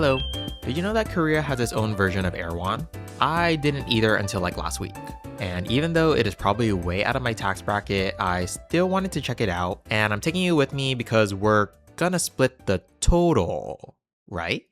Hello. Did you know that Korea has its own version of erewhon? I didn't either until like last week. And even though it is probably way out of my tax bracket, I still wanted to check it out. And I'm taking you with me because we're gonna split the total, right?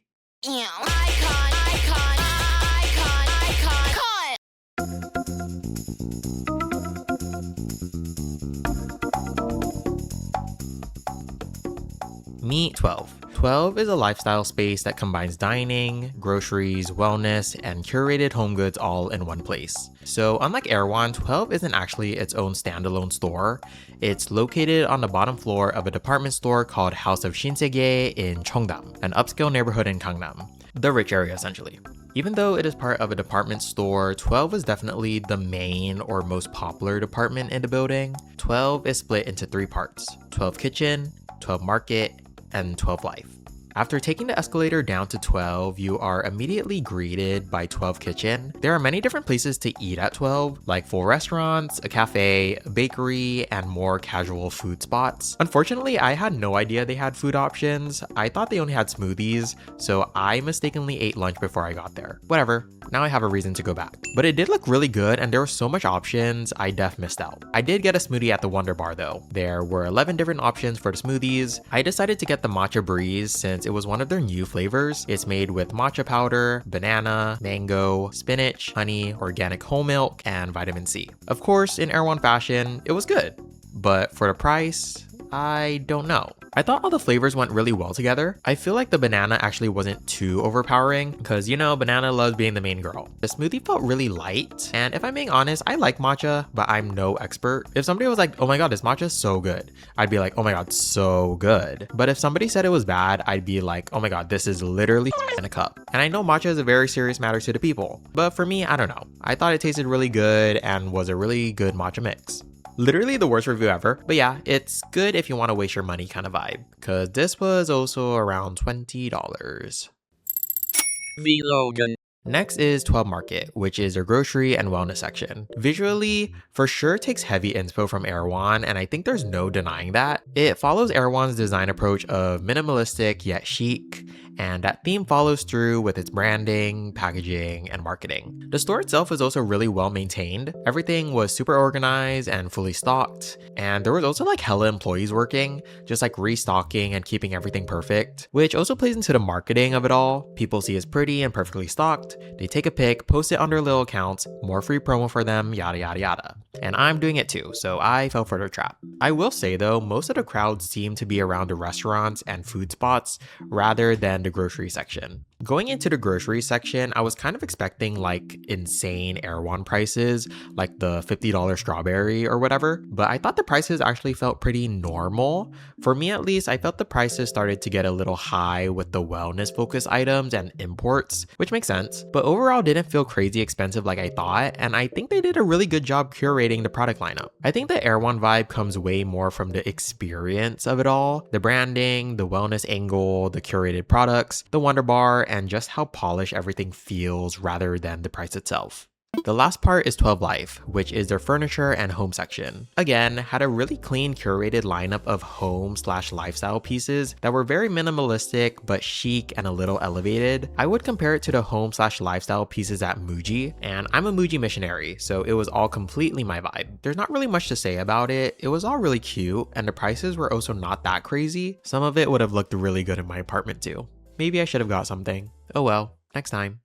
Meet 12. 12 is a lifestyle space that combines dining, groceries, wellness, and curated home goods all in one place. So unlike erewhon, 12 isn't actually its own standalone store. It's located on the bottom floor of a department store called Ha우스오브신세계 in cheongdam, an upscale neighborhood in Gangnam, the rich area essentially. Even though it is part of a department store, 12 is definitely the main or most popular department in the building. 12 is split into 3 parts: 12 kitchen, 12 market, and 12 life. After taking the escalator down to 12, you are immediately greeted by 12 kitchen. There are many different places to eat at 12, like full restaurants, a cafe, a bakery, and more casual food spots. Unfortunately, I had no idea they had food options. I thought they only had smoothies, so I mistakenly ate lunch before I got there. Whatever, now I have a reason to go back. But it did look really good and there were so much options, I def missed out. I did get a smoothie at the Wonder Bar though. There were 11 different options for the smoothies. I decided to get the matcha breeze since it was one of their new flavors. It's made with matcha powder, banana, mango, spinach, honey, organic whole milk, and vitamin C. Of course, in erewhon fashion, it was good. But for the price, I don't know. I thought all the flavors went really well together. I feel like the banana actually wasn't too overpowering because, you know, banana loves being the main girl. The smoothie felt really light, and if I'm being honest, I like matcha, but I'm no expert. If somebody was like, oh my god, this matcha is so good, I'd be like, oh my god, so good. But if somebody said it was bad, I'd be like, oh my god, this is literally in a cup. And I know matcha is a very serious matter to the people, but for me, I don't know. I thought it tasted really good and was a really good matcha mix. Literally the worst review ever, but yeah, it's good if you want to waste your money kind of vibe, because this was also around $20. v-logan. Next is 12 Market, which is their grocery and wellness section. Visually, for sure takes heavy inspo from erewhon, and I think there's no denying that. It follows erewhon's design approach of minimalistic yet chic, and that theme follows through with its branding, packaging, and marketing. The store itself was also really well maintained. Everything was super organized and fully stocked, and there was also like hella employees working, just like restocking and keeping everything perfect, which also plays into the marketing of it all. People see it's pretty and perfectly stocked, they take a pic, post it on their little accounts, more free promo for them, yada yada yada. And I'm doing it too, so I fell for their trap. I will say though, most of the crowd seemed to be around the restaurants and food spots rather than the grocery section. Going into the grocery section, I was kind of expecting like insane erewhon prices, like the $50 strawberry or whatever, but I thought the prices actually felt pretty normal. For me at least, I felt the prices started to get a little high with the wellness focused items and imports, which makes sense, but overall didn't feel crazy expensive like I thought, and I think they did a really good job curating the product lineup. I think the erewhon vibe comes way more from the experience of it all, the branding, the wellness angle, the curated products, the Wonder Bar, and just how polished everything feels rather than the price itself. The last part is 12 Life, which is their furniture and home section. Again, had a really clean curated lineup of home/lifestyle pieces that were very minimalistic but chic and a little elevated. I would compare it to the home/lifestyle pieces at Muji, and I'm a Muji missionary, so it was all completely my vibe. There's not really much to say about it. It was all really cute, and the prices were also not that crazy. Some of it would have looked really good in my apartment too. Maybe I should have got something. Oh well, next time.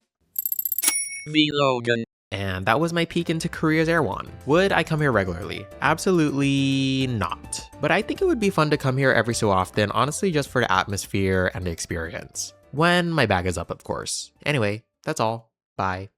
v-logan. And that was my peek into Korea's erewhon. Would I come here regularly? Absolutely not. But I think it would be fun to come here every so often, honestly just for the atmosphere and the experience. When my bag is up, of course. Anyway, that's all. Bye.